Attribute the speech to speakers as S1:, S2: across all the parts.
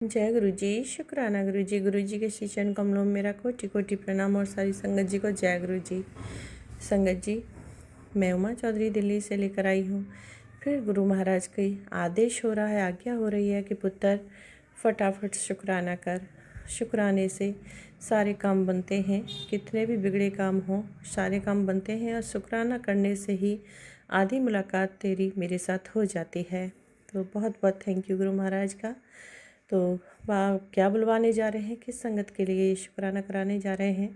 S1: जय गुरु जी। शुक्राना गुरु जी। गुरु जी के श्री चरण कमलों में मेरा कोटि कोटि प्रणाम और सारी संगत जी को जय गुरु जी। संगत जी, मैं उमा चौधरी दिल्ली से लेकर आई हूँ। फिर गुरु महाराज के आदेश हो रहा है, आज्ञा हो रही है कि पुत्र फटाफट शुक्राना कर। शुक्राने से सारे काम बनते हैं, कितने भी बिगड़े काम हों सारे काम बनते हैं, और शुक्राना करने से ही आधी मुलाकात तेरी मेरे साथ हो जाती है। तो बहुत बहुत थैंक यू गुरु महाराज का। तो क्या बुलवाने जा रहे हैं, किस संगत के लिए शुक्राना कराने जा रहे हैं,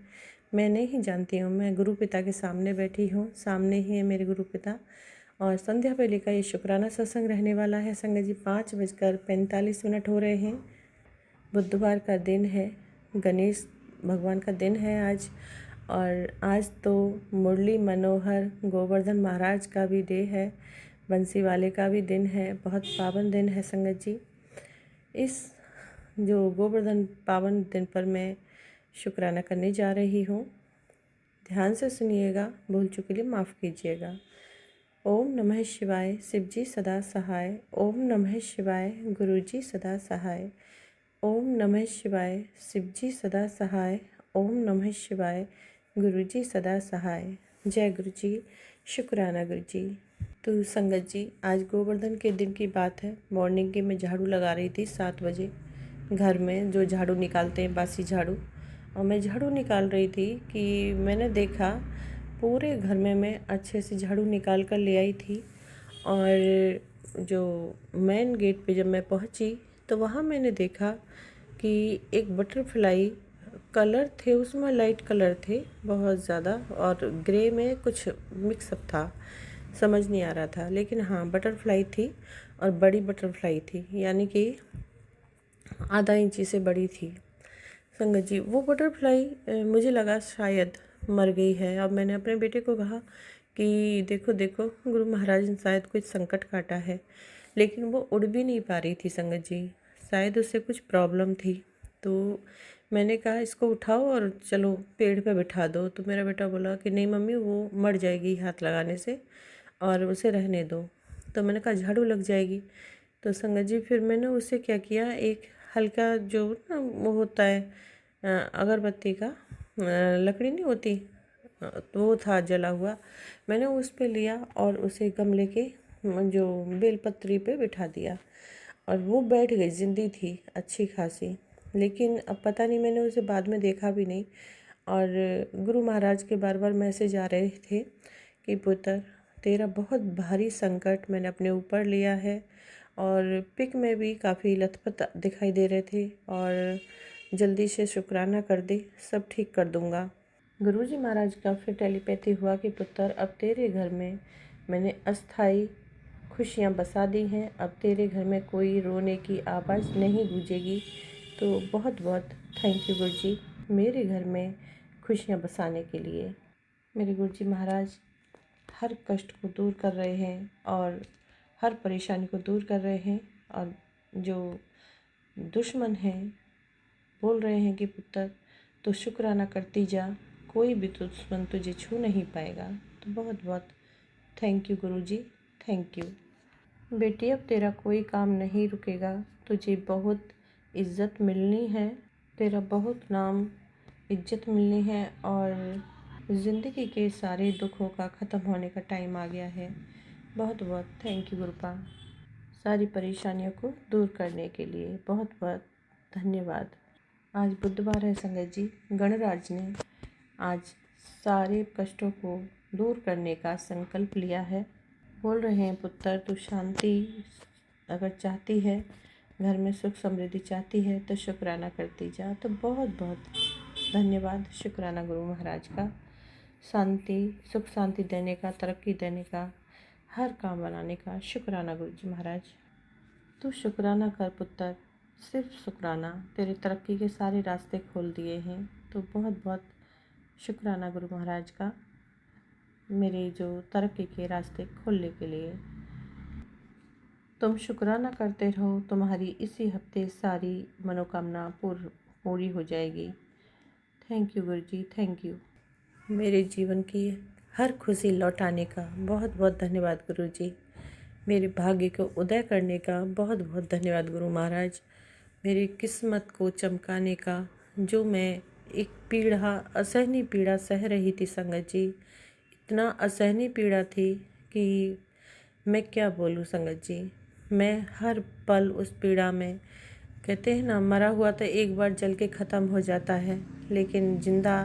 S1: मैं नहीं जानती हूँ। मैं गुरु पिता के सामने बैठी हूँ, सामने ही है मेरे गुरु पिता, और संध्या पहले का ये शुक्राना सत्संग रहने वाला है। संगत जी 5:45 हो रहे हैं। बुधवार का दिन है, गणेश भगवान का दिन है आज। और आज तो मुरली मनोहर गोवर्धन महाराज का भी डे है, बंसी वाले का भी दिन है। बहुत पावन दिन है संगत जी। इस जो गोवर्धन पावन दिन पर मैं शुक्राना करने जा रही हूँ। ध्यान से सुनिएगा, भूल चुके लिए माफ़ कीजिएगा। ओम नमः शिवाय, शिव जी सदा सहाय। ओम नमः शिवाय, गुरु जी सदा सहाय। ओम नमः शिवाय, शिव जी सदा सहाय। ओम नमः शिवाय, गुरु जी सदा सहाय। जय गुरु जी। शुक्राना गुरु जी। तो संगत जी, आज गोवर्धन के दिन की बात है। मॉर्निंग की मैं झाड़ू लगा रही थी 7 बजे, घर में जो झाड़ू निकालते हैं बासी झाड़ू, और मैं झाड़ू निकाल रही थी कि मैंने देखा पूरे घर में मैं अच्छे से झाड़ू निकाल कर ले आई थी। और जो मेन गेट पे जब मैं पहुंची तो वहाँ मैंने देखा कि एक बटरफ्लाई कलर थे, उसमें लाइट कलर थे बहुत ज़्यादा, और ग्रे में कुछ मिक्सअप था, समझ नहीं आ रहा था। लेकिन हाँ, बटरफ्लाई थी और बड़ी बटरफ्लाई थी, यानी कि आधा इंची से बड़ी थी। संगत जी, वो बटरफ्लाई मुझे लगा शायद मर गई है। अब मैंने अपने बेटे को कहा कि देखो देखो, गुरु महाराज ने शायद कुछ संकट काटा है, लेकिन वो उड़ भी नहीं पा रही थी संगत जी, शायद उससे कुछ प्रॉब्लम थी। तो मैंने कहा इसको उठाओ और चलो पेड़ पे बिठा दो। तो मेरा बेटा बोला कि नहीं मम्मी, वो मर जाएगी हाथ लगाने से, और उसे रहने दो। तो मैंने कहा झाड़ू लग जाएगी। तो संगत जी, फिर मैंने उसे क्या किया, एक हल्का जो ना वो होता है अगरबत्ती का लकड़ी नहीं होती, तो वो था जला हुआ। मैंने उस पे लिया और उसे गमले के जो बेलपत्री पे बिठा दिया, और वो बैठ गई, जिंदी थी अच्छी खासी। लेकिन अब पता नहीं, मैंने उसे बाद में देखा भी नहीं। और गुरु महाराज के बार बार मैसेज आ रहे थे कि पुत्र, तेरा बहुत भारी संकट मैंने अपने ऊपर लिया है। और पिक में भी काफ़ी लथपथ दिखाई दे रहे थे, और जल्दी से शुक्राना कर दे, सब ठीक कर दूंगा। गुरुजी महाराज का फिर टेलीपैथी हुआ कि पुत्र, अब तेरे घर में मैंने अस्थाई खुशियाँ बसा दी हैं। अब तेरे घर में कोई रोने की आवाज़ नहीं गूंजेगी। तो बहुत बहुत थैंक यू गुरुजी, मेरे घर में खुशियाँ बसाने के लिए। मेरे गुरुजी महाराज हर कष्ट को दूर कर रहे हैं और हर परेशानी को दूर कर रहे हैं। और जो दुश्मन हैं बोल रहे हैं कि पुत्र तो शुक्राना करती जा, कोई भी दुश्मन तुझे छू नहीं पाएगा। तो बहुत बहुत thank you Guruji, thank you. बेटी, अब तेरा कोई काम नहीं रुकेगा, तुझे बहुत इज्जत मिलनी है, तेरा बहुत नाम इज्जत मिलनी है, और ज़िंदगी के सारे दुखों का ख़त्म होने का टाइम आ गया है। बहुत बहुत थैंक यू गुरुपा, सारी परेशानियों को दूर करने के लिए बहुत बहुत धन्यवाद। आज बुधवार है संगत जी, गणराज ने आज सारे कष्टों को दूर करने का संकल्प लिया है। बोल रहे हैं पुत्र, तू शांति अगर चाहती है, घर में सुख समृद्धि चाहती है, तो शुक्राना करती जा। तो बहुत बहुत धन्यवाद शुक्राना गुरु महाराज का, शांति सुख शांति देने का, तरक्की देने का, हर काम बनाने का शुक्राना गुरु जी महाराज। तू शुक्राना कर पुत्र, सिर्फ शुक्राना, तेरे तरक्की के सारे रास्ते खोल दिए हैं। तो बहुत बहुत शुक्राना गुरु महाराज का, मेरे जो तरक्की के रास्ते खोलने के लिए। तुम शुक्राना करते रहो, तुम्हारी इसी हफ्ते सारी मनोकामना पूरी हो जाएगी। Thank you Guru ji, thank you. मेरे जीवन की हर खुशी लौटाने का बहुत बहुत धन्यवाद गुरु जी। मेरे भाग्य को उदय करने का बहुत बहुत धन्यवाद गुरु महाराज। मेरी किस्मत को चमकाने का, जो मैं एक पीड़ा, असहनीय पीड़ा सह रही थी संगत जी। इतना असहनीय पीड़ा थी कि मैं क्या बोलूँ संगत जी। मैं हर पल उस पीड़ा में, कहते हैं ना, मरा हुआ तो एक बार जल के ख़त्म हो जाता है, लेकिन जिंदा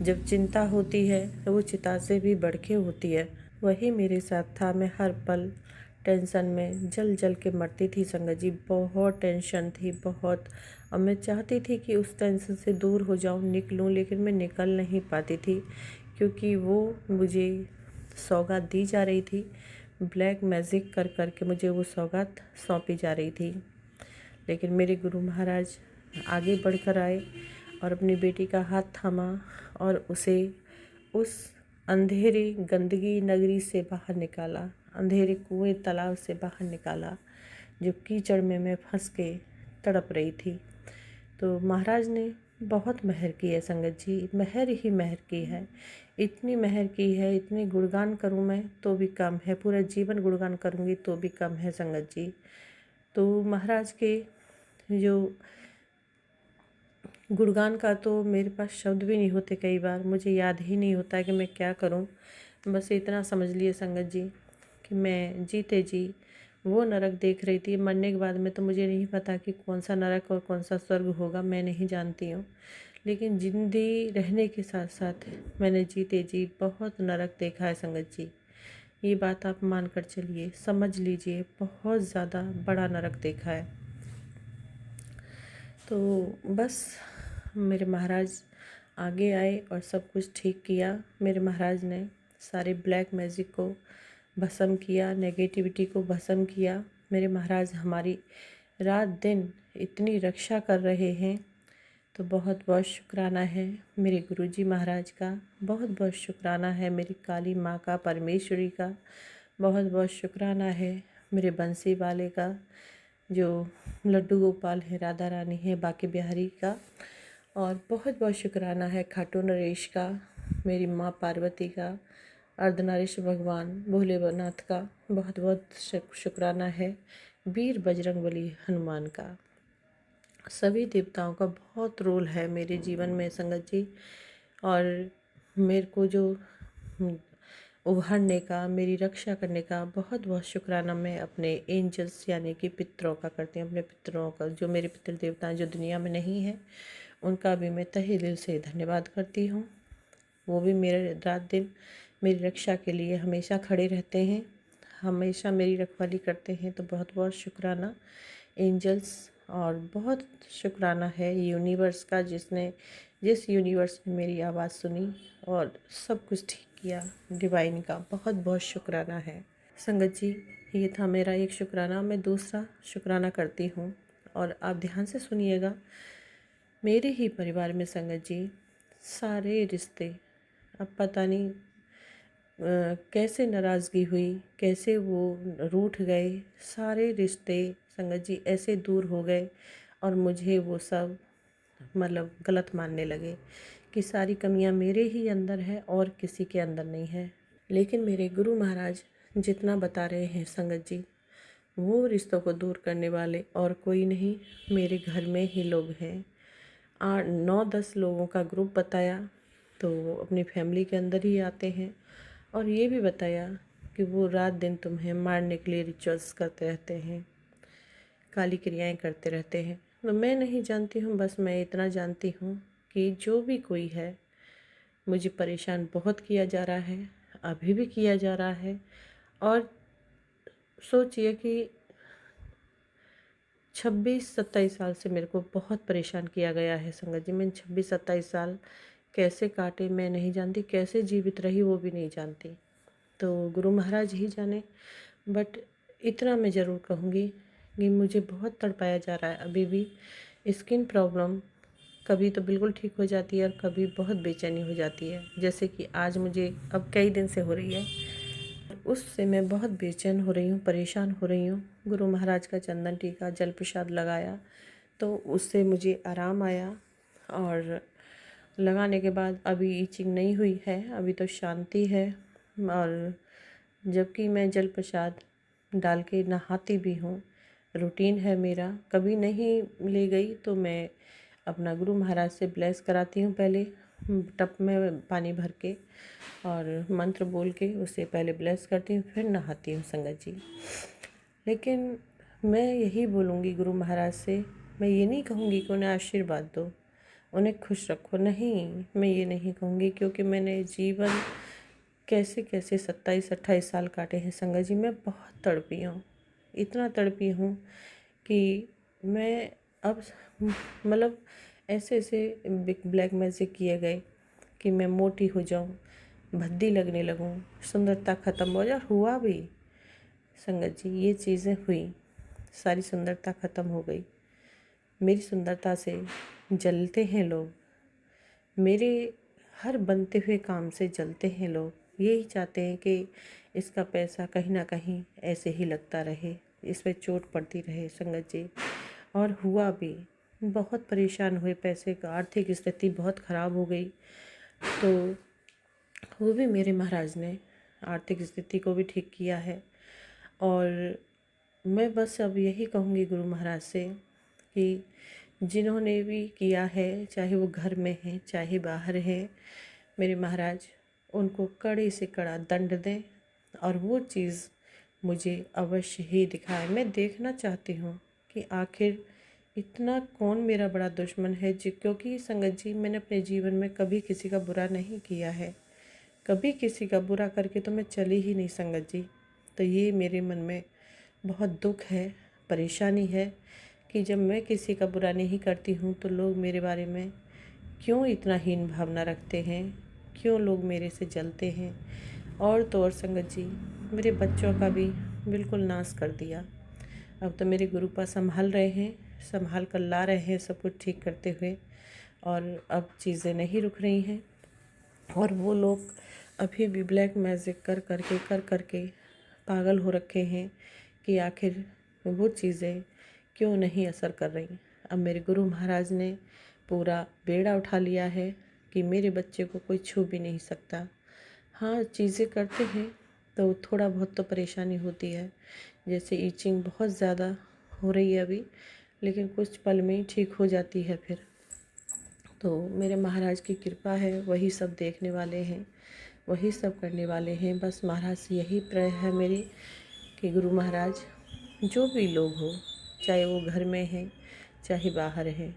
S1: जब चिंता होती है तो वो चिता से भी बढ़ के होती है। वही मेरे साथ था। मैं हर पल टेंशन में जल जल के मरती थी संगत जी। बहुत टेंशन थी, बहुत। और मैं चाहती थी कि उस टेंशन से दूर हो जाऊं, निकलूं, लेकिन मैं निकल नहीं पाती थी, क्योंकि वो मुझे सौगात दी जा रही थी। ब्लैक मैजिक कर कर के मुझे वो सौगात सौंपी जा रही थी। लेकिन मेरे गुरु महाराज आगे बढ़कर आए और अपनी बेटी का हाथ थामा और उसे उस अंधेरी गंदगी नगरी से बाहर निकाला, अंधेरे कुएं तालाब से बाहर निकाला, जो कीचड़ में मैं फंस के तड़प रही थी। तो महाराज ने बहुत मेहर की है संगत जी, मेहर ही मेहर की है। इतनी मेहर की है, इतनी गुणगान करूं मैं तो भी कम है, पूरा जीवन गुणगान करूंगी तो भी कम है संगत जी। तो महाराज के जो गुणगान का तो मेरे पास शब्द भी नहीं होते, कई बार मुझे याद ही नहीं होता कि मैं क्या करूं। बस इतना समझ लिए संगत जी कि मैं जीते जी वो नरक देख रही थी। मरने के बाद में तो मुझे नहीं पता कि कौन सा नरक और कौन सा स्वर्ग होगा, मैं नहीं जानती हूँ। लेकिन जिंदगी रहने के साथ साथ मैंने जीते जी बहुत नरक देखा है संगत जी। ये बात आप मान कर चलिए, समझ लीजिए, बहुत ज़्यादा बड़ा नरक देखा है। तो बस मेरे महाराज आगे आए और सब कुछ ठीक किया। मेरे महाराज ने सारे ब्लैक मैजिक को भस्म किया, नेगेटिविटी को भस्म किया। मेरे महाराज हमारी रात दिन इतनी रक्षा कर रहे हैं, तो बहुत बहुत शुक्राना है मेरे गुरुजी महाराज का, बहुत बहुत शुक्राना है मेरी काली माँ का, परमेश्वरी का, बहुत बहुत शुक्राना है मेरे बंसी वाले का, जो लड्डू गोपाल है, राधा रानी है, बाकी बिहारी का। और बहुत बहुत शुक्राना है खाटू नरेश का, मेरी माँ पार्वती का, अर्धनारीश्वर भगवान भोलेनाथ का। बहुत बहुत शुक्राना है वीर बजरंगबली हनुमान का। सभी देवताओं का बहुत रोल है मेरे जीवन में संगत जी। और मेरे को जो उभारने का, मेरी रक्षा करने का बहुत बहुत शुक्राना मैं अपने एंजल्स यानी कि पितरों का करती हूँ। अपने पितरों का, जो मेरे पितृ देवता जो दुनिया में नहीं है, उनका भी मैं तहे दिल से धन्यवाद करती हूँ। वो भी मेरे रात दिन मेरी रक्षा के लिए हमेशा खड़े रहते हैं, हमेशा मेरी रखवाली करते हैं। तो बहुत बहुत शुक्राना एंजल्स, और बहुत शुक्राना है यूनिवर्स का, जिस यूनिवर्स ने मेरी आवाज़ सुनी और सब कुछ ठीक किया। डिवाइन का बहुत बहुत शुक्राना है संगत जी। ये था मेरा एक शुक्राना। मैं दूसरा शुक्राना करती हूँ, और आप ध्यान से सुनिएगा। मेरे ही परिवार में संगत जी सारे रिश्ते, अब पता नहीं कैसे नाराज़गी हुई, कैसे वो रूठ गए, सारे रिश्ते संगत जी ऐसे दूर हो गए, और मुझे वो सब मतलब गलत मानने लगे कि सारी कमियां मेरे ही अंदर है और किसी के अंदर नहीं है। लेकिन मेरे गुरु महाराज जितना बता रहे हैं संगत जी, वो रिश्तों को दूर करने वाले और कोई नहीं, मेरे घर में ही लोग हैं। 8 9 10 लोगों का ग्रुप बताया, तो वो अपनी फैमिली के अंदर ही आते हैं। और ये भी बताया कि वो रात दिन तुम्हें मारने के लिए रिचुअल्स करते रहते हैं, काली क्रियाएं करते रहते हैं। तो मैं नहीं जानती हूँ, बस मैं इतना जानती हूँ कि जो भी कोई है, मुझे परेशान बहुत किया जा रहा है, अभी भी किया जा रहा है। और सोचिए कि 26 27 साल से मेरे को बहुत परेशान किया गया है संगत जी। मैंने 26 27 साल कैसे काटे मैं नहीं जानती, कैसे जीवित रही वो भी नहीं जानती। तो गुरु महाराज ही जाने। बट इतना मैं ज़रूर कहूँगी कि मुझे बहुत तड़पाया जा रहा है अभी भी। स्किन प्रॉब्लम कभी तो बिल्कुल ठीक हो जाती है और कभी बहुत बेचैनी हो जाती है, जैसे कि आज मुझे अब कई दिन से हो रही है। उससे मैं बहुत बेचैन हो रही हूँ, परेशान हो रही हूँ। गुरु महाराज का चंदन टीका जल प्रसाद लगाया तो उससे मुझे आराम आया, और लगाने के बाद अभी ईचिंग नहीं हुई है, अभी तो शांति है। और जबकि मैं जल प्रसाद डाल के नहाती भी हूँ, रूटीन है मेरा। कभी नहीं ले गई तो मैं अपना गुरु महाराज से ब्लेस कराती हूँ पहले, टब में पानी भर के और मंत्र बोल के उसे पहले ब्लेस करती हूँ, फिर नहाती हूँ संगत जी। लेकिन मैं यही बोलूँगी गुरु महाराज से, मैं ये नहीं कहूँगी कि उन्हें आशीर्वाद दो, उन्हें खुश रखो, नहीं, मैं ये नहीं कहूँगी, क्योंकि मैंने जीवन कैसे कैसे 27-28 साल काटे हैं संगत जी। मैं बहुत तड़पी हूँ, इतना तड़पी हूँ कि मैं अब मतलब ऐसे ऐसे ब्लैक मैजिक किए गए कि मैं मोटी हो जाऊँ, भद्दी लगने लगूँ, सुंदरता ख़त्म हो जाए। हुआ भी संगत जी, ये चीज़ें हुई, सारी सुंदरता ख़त्म हो गई। मेरी सुंदरता से जलते हैं लोग, मेरे हर बनते हुए काम से जलते हैं लोग। यही चाहते हैं कि इसका पैसा कहीं ना कहीं ऐसे ही लगता रहे, इस पर चोट पड़ती रहे संगत जी। और हुआ भी, बहुत परेशान हुए, पैसे का आर्थिक स्थिति बहुत ख़राब हो गई। तो वो भी मेरे महाराज ने आर्थिक स्थिति को भी ठीक किया है। और मैं बस अब यही कहूँगी गुरु महाराज से कि जिन्होंने भी किया है, चाहे वो घर में है चाहे बाहर है, मेरे महाराज उनको कड़े से कड़ा दंड दें और वो चीज़ मुझे अवश्य ही दिखाए। मैं देखना चाहती हूँ कि आखिर इतना कौन मेरा बड़ा दुश्मन है क्योंकि संगत जी मैंने अपने जीवन में कभी किसी का बुरा नहीं किया है, कभी किसी का बुरा करके तो मैं चली ही नहीं संगत जी। तो ये मेरे मन में बहुत दुख है, परेशानी है कि जब मैं किसी का बुरा नहीं करती हूँ तो लोग मेरे बारे में क्यों इतना हीन भावना रखते हैं, क्यों लोग मेरे से जलते हैं। और तो और संगत जी, मेरे बच्चों का भी बिल्कुल नाश कर दिया। अब तो मेरे गुरुपा संभाल रहे हैं, संभाल कर ला रहे हैं सब कुछ ठीक करते हुए, और अब चीज़ें नहीं रुक रही हैं। और वो लोग अभी भी ब्लैक मैजिक कर करके पागल हो रखे हैं कि आखिर वो चीज़ें क्यों नहीं असर कर रही। अब मेरे गुरु महाराज ने पूरा बेड़ा उठा लिया है कि मेरे बच्चे को कोई छू भी नहीं सकता। हाँ, चीज़ें करते हैं तो थोड़ा बहुत तो परेशानी होती है, जैसे ईचिंग बहुत ज़्यादा हो रही है अभी, लेकिन कुछ पल में ही ठीक हो जाती है फिर। तो मेरे महाराज की कृपा है, वही सब देखने वाले हैं, वही सब करने वाले हैं। बस महाराज से यही प्रेय है मेरी कि गुरु महाराज जो भी लोग हो, चाहे वो घर में हैं चाहे बाहर हैं,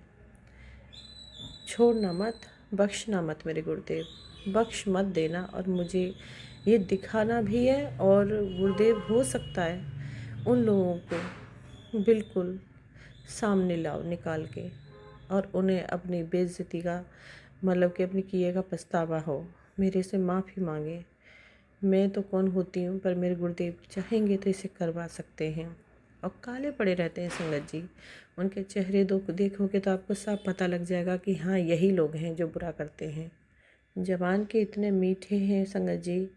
S1: छोड़ना मत, बख्शना मत मेरे गुरुदेव, बख्श मत देना। और मुझे ये दिखाना भी है, और गुरुदेव हो सकता है उन लोगों को बिल्कुल सामने लाओ निकाल के, और उन्हें अपनी बेइज्जती का मतलब कि अपनी किए का पछतावा हो, मेरे से माफ़ी मांगे। मैं तो कौन होती हूँ, पर मेरे गुरुदेव चाहेंगे तो इसे करवा सकते हैं। और काले पड़े रहते हैं संगत जी, उनके चेहरे देखोगे तो आपको साफ पता लग जाएगा कि हाँ, यही लोग हैं जो बुरा करते हैं। जबान के इतने मीठे हैं संगत जी,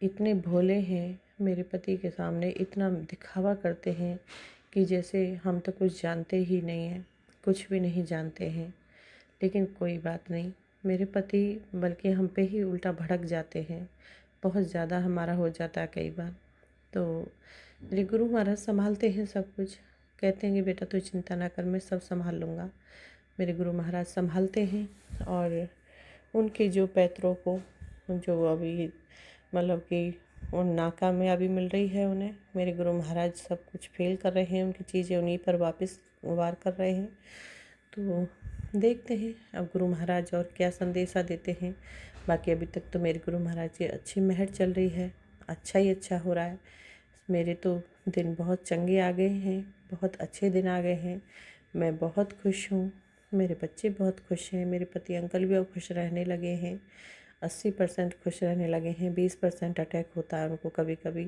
S1: इतने भोले हैं, मेरे पति के सामने इतना दिखावा करते हैं कि जैसे हम तो कुछ जानते ही नहीं हैं, कुछ भी नहीं जानते हैं। लेकिन कोई बात नहीं, मेरे पति बल्कि हम पे ही उल्टा भड़क जाते हैं, बहुत ज़्यादा हमारा हो जाता है कई बार। तो मेरे गुरु महाराज संभालते हैं सब कुछ, कहते हैं कि बेटा तू चिंता ना कर, मैं सब संभाल लूँगा। मेरे गुरु महाराज संभालते हैं। और उनके जो पैतरों को जो अभी मतलब कि उन नाकामयाबी मिल रही है उन्हें, मेरे गुरु महाराज सब कुछ फेल कर रहे हैं, उनकी चीज़ें उन्हीं पर वापस वार कर रहे हैं। तो देखते हैं अब गुरु महाराज और क्या संदेशा देते हैं। बाकी अभी तक तो मेरे गुरु महाराज की अच्छी मेहर चल रही है, अच्छा ही अच्छा हो रहा है। मेरे तो दिन बहुत चंगे आ गए हैं, बहुत अच्छे दिन आ गए हैं, मैं बहुत खुश हूँ, मेरे बच्चे बहुत खुश हैं, मेरे पति अंकल भी अब खुश रहने लगे हैं, 80% खुश रहने लगे हैं, 20% अटैक होता है उनको कभी कभी।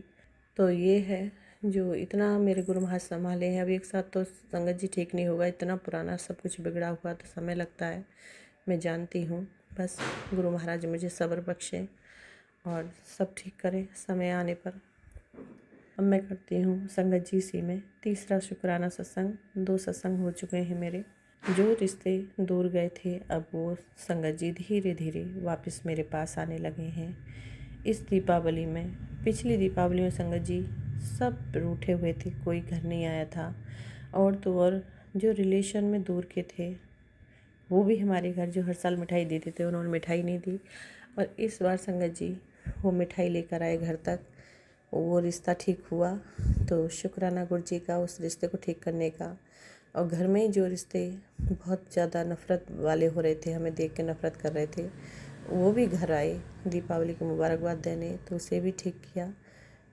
S1: तो ये है जो इतना मेरे गुरु महाराज संभाले हैं। अब एक साथ तो संगत जी ठीक नहीं होगा, इतना पुराना सब कुछ बिगड़ा हुआ तो समय लगता है, मैं जानती हूँ। बस गुरु महाराज मुझे सब्र बख्शें और सब ठीक करें समय आने पर। अब मैं करती हूँ संगत जी सी में तीसरा शुक्राना सत्संग। 2 सत्संग हो चुके हैं मेरे, जो रिश्ते दूर गए थे अब वो संगत जी धीरे धीरे वापस मेरे पास आने लगे हैं। इस दीपावली में, पिछली दीपावली में संगत जी सब रूठे हुए थे, कोई घर नहीं आया था। और तो और जो रिलेशन में दूर के थे वो भी हमारे घर जो हर साल मिठाई देते थे, उन्होंने मिठाई नहीं दी। और इस बार संगत जी वो मिठाई लेकर आए घर तक, वो रिश्ता ठीक हुआ। तो शुक्राना गुरु जी का उस रिश्ते को ठीक करने का। और घर में जो रिश्ते बहुत ज़्यादा नफ़रत वाले हो रहे थे, हमें देख के नफ़रत कर रहे थे, वो भी घर आए दीपावली की मुबारकबाद देने, तो उसे भी ठीक किया।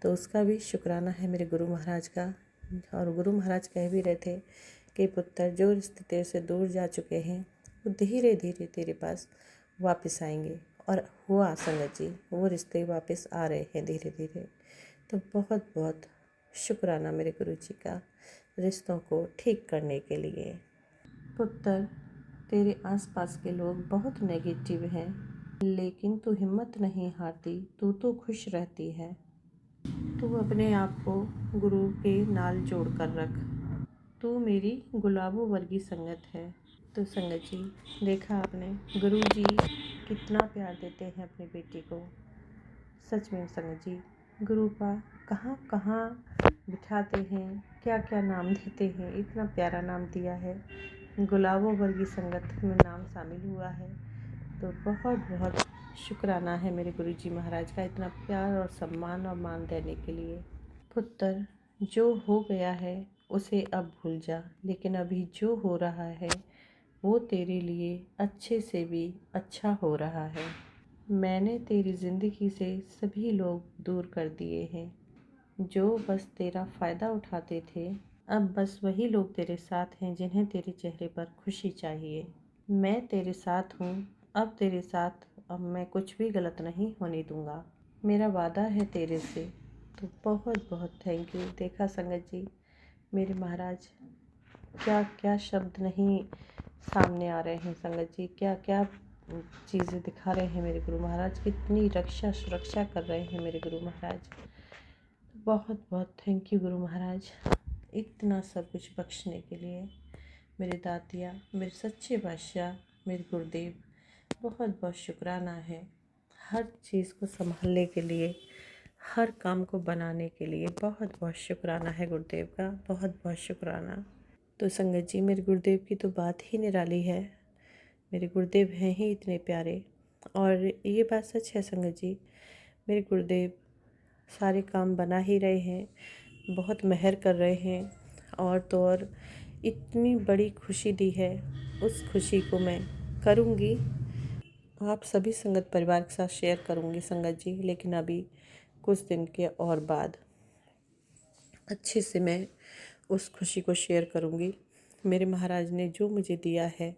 S1: तो उसका भी शुक्राना है मेरे गुरु महाराज का। और गुरु महाराज कह भी रहे थे कि पुत्र, जो रिश्ते तेरे से दूर जा चुके हैं वो धीरे धीरे तेरे पास वापस आएंगे। और हुआ संगत जी, वो रिश्ते वापस आ रहे हैं धीरे धीरे। तो बहुत बहुत शुक्राना मेरे गुरु जी का रिश्तों को ठीक करने के लिए। पुत्र, तेरे आसपास के लोग बहुत नेगेटिव हैं, लेकिन तू हिम्मत नहीं हारती, तू तो खुश रहती है। तू अपने आप को गुरु के नाल जोड़ कर रख। तू मेरी गुलाबों वर्गी संगत है। तो संगत जी, देखा आपने गुरु जी कितना प्यार देते हैं अपनी बेटी को। सच में संगत जी, गुरु का कहाँ कहाँ बिठाते हैं, क्या क्या नाम देते हैं, इतना प्यारा नाम दिया है। गुलाबों वर्गी संगत में नाम शामिल हुआ है। तो बहुत बहुत शुक्राना है मेरे गुरुजी महाराज का इतना प्यार और सम्मान और मान देने के लिए। पुत्र, जो हो गया है उसे अब भूल जा, लेकिन अभी जो हो रहा है वो तेरे लिए अच्छे से भी अच्छा हो रहा है। मैंने तेरी ज़िंदगी से सभी लोग दूर कर दिए हैं जो बस तेरा फ़ायदा उठाते थे। अब बस वही लोग तेरे साथ हैं जिन्हें तेरे चेहरे पर खुशी चाहिए। मैं तेरे साथ हूँ, अब तेरे साथ अब मैं कुछ भी गलत नहीं होने दूँगा। मेरा वादा है तेरे से। तो बहुत बहुत थैंक यू। देखा संगत जी, मेरे महाराज क्या क्या शब्द नहीं सामने आ रहे हैं संगत जी, क्या क्या चीज़ें दिखा रहे हैं मेरे गुरु महाराज, कितनी रक्षा सुरक्षा कर रहे हैं मेरे गुरु महाराज। बहुत बहुत थैंक यू गुरु महाराज, इतना सब कुछ बख्शने के लिए। मेरे दातिया, मेरे सच्चे बादशाह, मेरे गुरुदेव, बहुत बहुत शुक्राना है हर चीज़ को संभालने के लिए, हर काम को बनाने के लिए। बहुत बहुत शुक्राना है गुरुदेव का, बहुत बहुत शुक्राना। तो संगत जी, मेरे गुरुदेव की तो बात ही निराली है। मेरे गुरुदेव हैं ही इतने प्यारे। और ये बात सच है संगत जी, मेरे गुरुदेव सारे काम बना ही रहे हैं, बहुत मेहर कर रहे हैं। और तो और इतनी बड़ी खुशी दी है, उस खुशी को मैं करूँगी, आप सभी संगत परिवार के साथ शेयर करूँगी संगत जी। लेकिन अभी कुछ दिन के और बाद अच्छे से मैं उस खुशी को शेयर करूँगी। मेरे महाराज ने जो मुझे दिया है,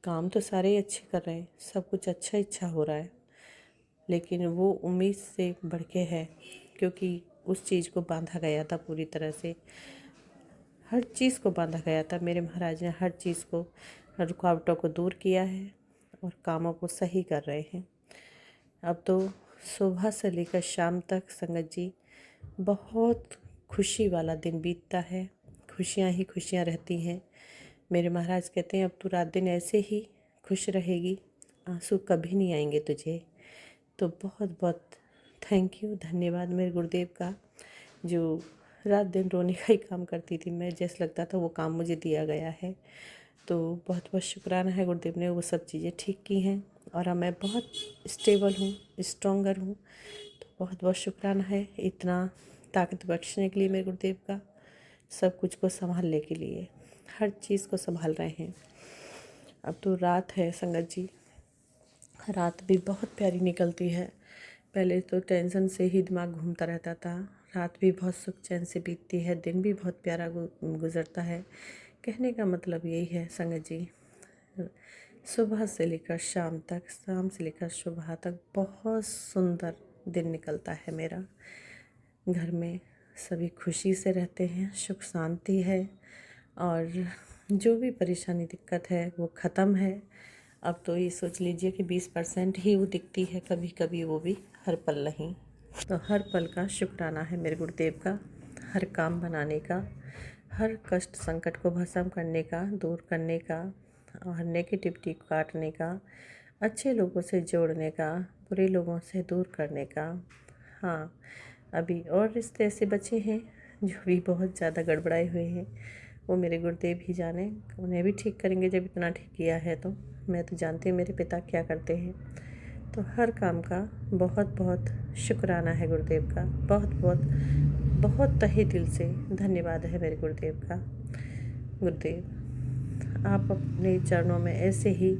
S1: काम तो सारे ही अच्छे कर रहे हैं, सब कुछ अच्छा हो रहा है, लेकिन वो उम्मीद से बढ़ के है, क्योंकि उस चीज़ को बांधा गया था पूरी तरह से, हर चीज़ को बांधा गया था। मेरे महाराज ने हर चीज़ को, रुकावटों को दूर किया है और कामों को सही कर रहे हैं। अब तो सुबह से लेकर शाम तक संगत जी बहुत खुशी वाला दिन बीतता है, खुशियाँ ही खुशियाँ रहती हैं। मेरे महाराज कहते हैं अब तू रात दिन ऐसे ही खुश रहेगी, आंसू कभी नहीं आएंगे तुझे। तो बहुत बहुत थैंक यू, धन्यवाद मेरे गुरुदेव का, जो रात दिन रोने का ही काम करती थी मैं, जैसे लगता था वो काम मुझे दिया गया है। तो बहुत बहुत शुक्राना है, गुरुदेव ने वो सब चीज़ें ठीक की हैं और अब मैं बहुत स्टेबल हूँ, स्ट्रॉन्गर हूँ। तो बहुत बहुत शुक्राना है इतना ताकत बख्शने के लिए मेरे गुरुदेव का, सब कुछ को संभालने के लिए, हर चीज़ को संभाल रहे हैं। अब तो रात है संगत जी, रात भी बहुत प्यारी निकलती है। पहले तो टेंशन से ही दिमाग घूमता रहता था, रात भी बहुत सुख चैन से बीतती है, दिन भी बहुत प्यारा गुजरता है। कहने का मतलब यही है संगत जी, सुबह से लेकर शाम तक, शाम से लेकर सुबह तक बहुत सुंदर दिन निकलता है मेरा। घर में सभी खुशी से रहते हैं, सुख शांति है, और जो भी परेशानी दिक्कत है वो ख़त्म है। अब तो ये सोच लीजिए कि 20% ही वो दिखती है, कभी कभी वो भी हर पल नहीं। तो हर पल का शुक्राना है मेरे गुरुदेव का, हर काम बनाने का, हर कष्ट संकट को भस्म करने का, दूर करने का, और नेगेटिविटी को काटने का, अच्छे लोगों से जोड़ने का, बुरे लोगों से दूर करने का। हाँ, अभी और रिश्ते ऐसे बचे हैं जो भी बहुत ज़्यादा गड़बड़ाए हुए हैं, वो मेरे गुरुदेव ही जाने, उन्हें भी ठीक करेंगे जब इतना ठीक किया है तो। मैं तो जानती हूँ मेरे पिता क्या करते हैं। तो हर काम का बहुत बहुत शुक्राना है गुरुदेव का, बहुत बहुत बहुत तहे दिल से धन्यवाद है मेरे गुरुदेव का। गुरुदेव, आप अपने चरणों में ऐसे ही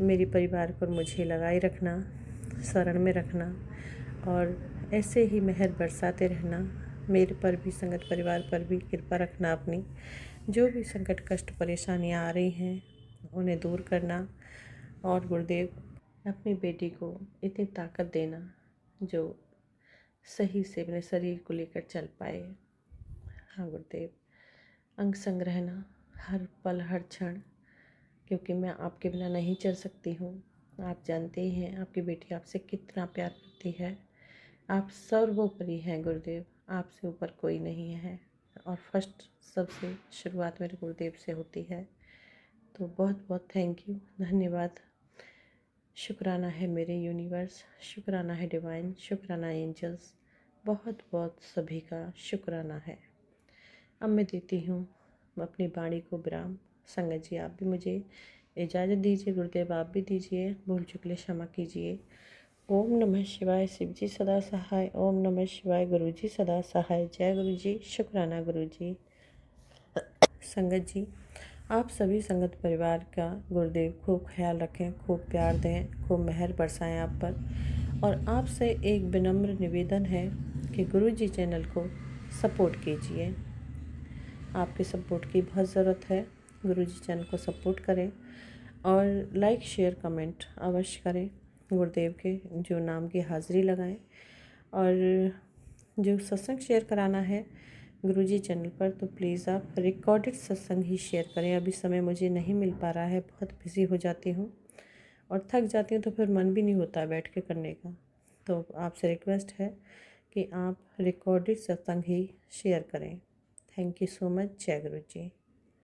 S1: मेरे परिवार पर मुझे लगाए रखना, शरण में रखना, और ऐसे ही मेहर बरसाते रहना। मेरे पर भी, संगत परिवार पर भी कृपा रखना अपनी। जो भी संकट कष्ट परेशानियाँ आ रही हैं उन्हें दूर करना। और गुरुदेव, अपनी बेटी को इतनी ताकत देना जो सही से अपने शरीर को लेकर चल पाए। हाँ गुरुदेव, अंग संग रहना हर पल हर क्षण, क्योंकि मैं आपके बिना नहीं चल सकती हूँ। आप जानते ही हैं आपकी बेटी आपसे कितना प्यार करती है। आप सर्वोपरि हैं गुरुदेव, आपसे ऊपर कोई नहीं है। और फर्स्ट सबसे शुरुआत मेरे गुरुदेव से होती है। तो बहुत बहुत थैंक यू, धन्यवाद। शुक्राना है मेरे यूनिवर्स, शुक्राना है डिवाइन, शुक्राना एंजल्स, बहुत बहुत सभी का शुक्राना है। अब मैं देती हूँ अपनी वाणी को विराम। संगत जी, आप भी मुझे इजाज़त दीजिए, गुरुदेव आप भी दीजिए, भूल चुकले क्षमा कीजिए। ओम नमः शिवाय, शिव जी सदा सहाय। ओम नमः शिवाय, गुरु जी सदा सहाय। जय गुरु जी, शुक्राना गुरु जी। संगत जी, आप सभी संगत परिवार का गुरुदेव खूब ख्याल रखें, खूब प्यार दें, खूब मेहर बरसाएं आप पर। और आपसे एक विनम्र निवेदन है कि गुरु जी चैनल को सपोर्ट कीजिए। आपके सपोर्ट की बहुत ज़रूरत है। गुरु जी चैनल को सपोर्ट करें और लाइक शेयर कमेंट अवश्य करें। गुरुदेव के जो नाम की हाज़िरी लगाएं। और जो सत्संग शेयर कराना है गुरुजी चैनल पर, तो प्लीज़ आप रिकॉर्डेड सत्संग ही शेयर करें। अभी समय मुझे नहीं मिल पा रहा है, बहुत बिज़ी हो जाती हूँ और थक जाती हूँ, तो फिर मन भी नहीं होता बैठ के करने का। तो आपसे रिक्वेस्ट है कि आप रिकॉर्डेड सत्संग ही शेयर करें। Thank you so much. जय गुरु जी।